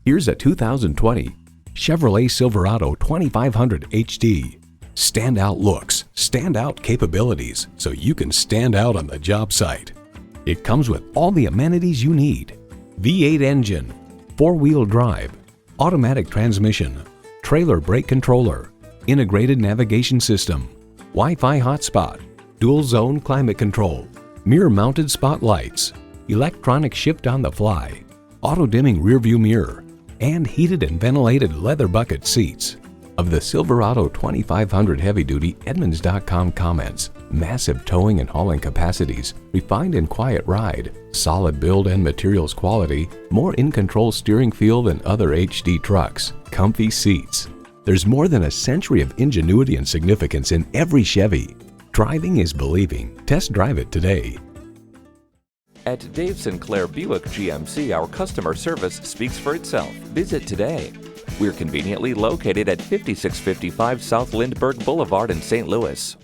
Here's a 2020 Chevrolet Silverado 2500 HD. Standout looks, standout capabilities, so you can stand out on the job site. It comes with all the amenities you need: V8 engine, 4-wheel drive, automatic transmission, trailer brake controller, integrated navigation system, Wi-Fi hotspot, dual zone climate control, mirror mounted spotlights, electronic shift on the fly, auto dimming rearview mirror, and heated and ventilated leather bucket seats. Of the Silverado 2500 Heavy Duty, Edmunds.com comments: massive towing and hauling capacities, refined and quiet ride, solid build and materials quality, more in-control steering feel than other HD trucks, comfy seats. There's more than a century of ingenuity and significance in every Chevy. Driving is believing. Test drive it today. At Dave Sinclair Buick GMC, our customer service speaks for itself. Visit today. We're conveniently located at 5655 South Lindbergh Boulevard in St. Louis.